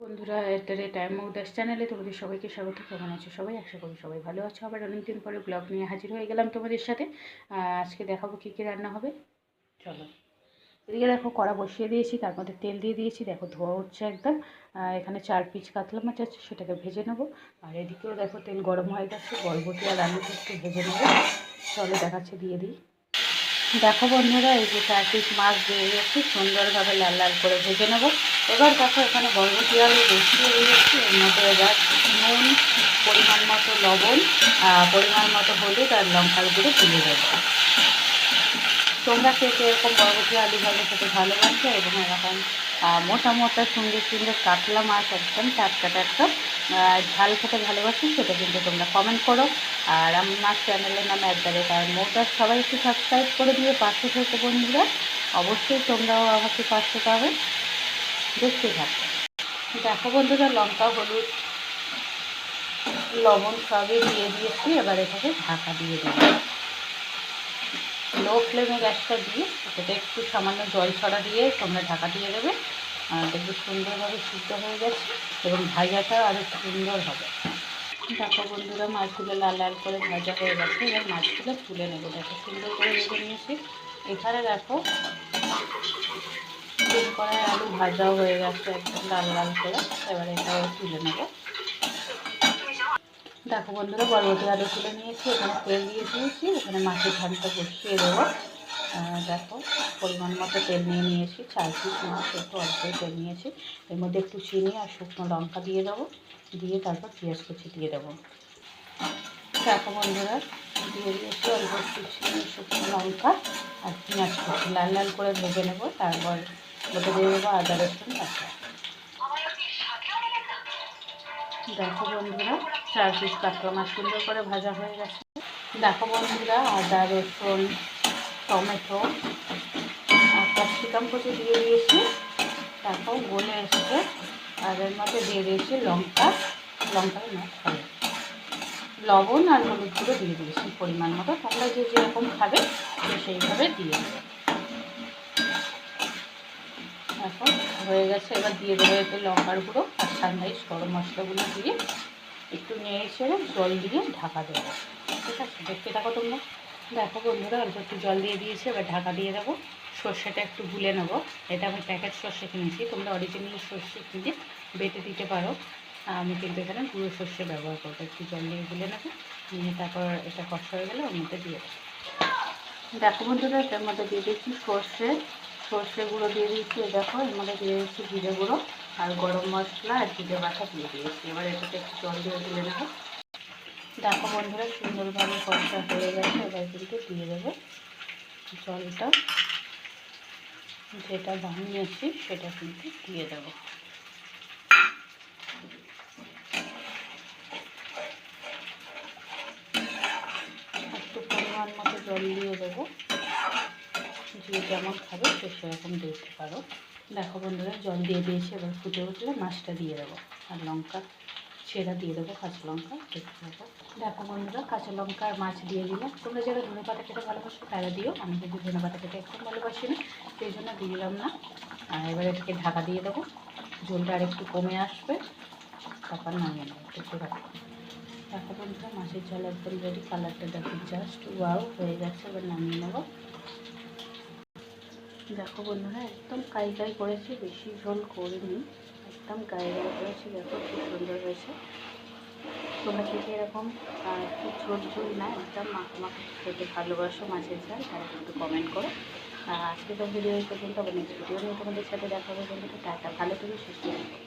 বন্ধুরা, এটারে টাইম উদাস চ্যানেলে তোমাদের সবাইকে স্বাগত। কেমন আছো সবাই? আশা করি সবাই ভালো আছো। আবার অনেকদিন পরে ব্লগ নিয়ে হাজির হয়ে গেলাম তোমাদের সাথে। আজকে দেখাবো কী কী রান্না হবে, চলো। এদিকে দেখো কড়া বসিয়ে দিয়েছি, তার মধ্যে তেল দিয়ে দিয়েছি, দেখো ধোয়া উঠছে একদম। এখানে 4 পিস কাতলা মাছ আছে, সেটাকে ভেজে নেবো। আর এদিকেও দেখো তেল গরম হয়ে গেছে, বরবটি আর আলুটা একটু ভেজে নেবো। চলো দেখাচ্ছে, দিয়ে দিই। দেখো বন্ধুরা, এই যে 4 পিস মাছ দিয়ে দিয়েছি, সুন্দরভাবে লাল লাল করে ভেজে নেব। এবার দেখো এখানে বরবটি আলু বসিয়ে দিয়েছি, এর মধ্যে এবার নুন, পরিমাণ মতো লবণ, পরিমাণ মতো হলুদ আর লঙ্কার গুঁড়ো দিয়ে দেবো। তোমরা কে কে এরকম বরবটি আলু ভাজা খেতে ভালোবাসো এবং এরকম মোটা মোটা সুন্দর সুন্দর কাতলা মাছ একদম টাটকা টাটকা ঝাল খেতে ভালোবাসো, সেটা কিন্তু তোমরা কমেন্ট করো। আর আমার চ্যানেলের নাম @মোটার সবাই একটু সাবস্ক্রাইব করে দিয়ে পাশে থেকে বন্ধুরা, অবশ্যই তোমরাও আমাকে পাশে পাবে, দেখতে থাকো। দেখো বন্ধুরা, লঙ্কা, হলুদ, লবণ সবই দিয়ে দিয়েছি। এবার এটাকে ঢাকা দিয়ে দেবো। লো ফ্লেমে গ্যাসটা দিয়ে এটাতে একটু সামান্য জল ছড়া দিয়ে তোমরা ঢাকা দিয়ে দেবে। দেখবে সুন্দরভাবে সিদ্ধ হয়ে গেছে এবং ভাজাটা আরও সুন্দর হবে। দেখো বন্ধুরা, মাছগুলো লাল লাল করে ভাজা হয়ে গেছে। এবার মাছগুলো তুলে নেবো। দেখো সুন্দর করে ভেজে নিয়েছি। এখানে দেখো 3 কড়াই আলু ভাজাও হয়ে গেছে একদম লাল লাল করে। এবার এটাও তুলে নেবো। দেখো বন্ধুরা, বরবটি আলু তুলে নিয়েছি, এখানে তেল দিয়ে দিয়েছি, এখানে মাছের ঝালটা বসিয়ে দেবো। দেখো পরিমাণ মতো তেল নিয়ে নিয়েছি, 4 পিস মাছ, একটু অল্পই তেল নিয়েছি। এর মধ্যে একটু চিনি আর শুকনো লঙ্কা দিয়ে দেবো, দিয়ে তারপর পেঁয়াজ কুচি দিয়ে দেবো। দেখো বন্ধুরা, দিয়ে দিয়েছি অল্প একটু চিনি, শুকনো লঙ্কা আর পেঁয়াজ কুচি, লাল লাল করে ভেজে নেবো। তারপর ওটা দিয়ে দেবো আদা রসুন বাটা। দেখো বন্ধুরা, 4 পিস কাতলা মাছ সুন্দর করে ভাজা হয়ে গেছে। দেখো বন্ধুরা, আদা রসুন টমেটো আর ক্যাপসিকাম কুচি দিয়ে দিয়েছি। তারপর গলে এসছে, আর এর মধ্যে দিয়ে দিয়েছি লঙ্কার লবণ আর হলুদ গুঁড়ো দিয়ে দিয়েছি পরিমাণ মতো। তোমরা যে যেরকম খাবে সেইভাবে দিয়ে দেবে। এখন হয়ে গেছে, এবার দিয়ে দেবো এতে লঙ্কার গুঁড়ো আর সানরাইজ গরম মশলাগুলো দিয়ে একটু নেড়ে ছেড়ে জল দিয়ে ঢাকা দেবো। ঠিক আছে, দেখতে থাকো তোমরা। দেখো বন্ধুরা, অল্প একটু জল দিয়ে দিয়েছি, এবার ঢাকা দিয়ে দেবো। সর্ষেটা একটু গুলে নেবো। এটা আমি প্যাকেট সর্ষে কিনেছি, তোমরা অরিজিনাল সর্ষে কিনে বেটে দিতে পারো। আমি কিন্তু এখানে গুঁড়ো সর্ষে ব্যবহার করবো। একটু জল দিয়ে গুলে নেবো, নিয়ে তারপর এটা কষা হয়ে গেলে ওর মধ্যে দিয়ে দেবো। দেখো বন্ধুরা, এটার মধ্যে দিয়ে দিচ্ছি সর্ষে গুঁড়ো দিয়ে দিচ্ছি। দেখো এর মধ্যে দিয়ে দিচ্ছি জিরে গুঁড়ো আর গরম মশলা আর জিরে বাটা দিয়ে দিয়েছি। এবার এটাতে একটু জল দিয়ে গুলে নেবো। দেখো বন্ধুরা, সুন্দরভাবে কষা হয়ে গেছে। এবার কিন্তু দিয়ে দেবো জলটা, যেটা বানিয়েছি সেটা কিন্তু দিয়ে দেবো। একটু পরিমাণ মতো জল দিয়ে দেবো, যে যেমন খাবে সে সেরকম দিতে পারো। দেখো বন্ধুরা, জল দিয়ে দিয়েছি। এবার ফুটে উঠলে মাছটা দিয়ে দেবো আর লঙ্কা সেটা দিয়ে দেবো, কাঁচা লঙ্কা দেখতে দেবো। দেখো বন্ধুরা, কাঁচা লঙ্কা আর মাছ দিয়ে দিলাম। তোমরা যারা ধনেপাতা খেতে ভালোবাসো তারা দিও, আমি কিন্তু ধনেপাতা খেতে একদম ভালোবাসি না, সেই জন্য দিলাম না। আর এবার এটাকে ঢাকা দিয়ে দেবো, ঝোলটা আর একটু কমে আসবে, তারপর নামিয়ে নেবো। দেখতে থাকো। দেখো বন্ধুরা, মাছের ঝাল একদম রেডি। কালারটা দেখো জাস্ট ওয়াও হয়ে গেছে। এবার নামিয়ে নেবো। দেখো বন্ধুরা, একদম কাই কাই করেছি, বেশি ঝোল করিনি, একদম কাই কাই করেছি। দেখো খুব সুন্দর হয়েছে। তোমরা খেতে এরকম একটু ঝোল ঝোল না একদম মাখা খেতে ভালোবাসো মাছের ঝাল, তারা কিন্তু কমেন্ট করো। আজকে তো ভিডিও এই পর্যন্ত, নেক্সট ভিডিও নিয়ে তোমাদের সাথে দেখা হবে। বন্ধুরা টাটা, ভালো থেকে সুস্থ থাকো।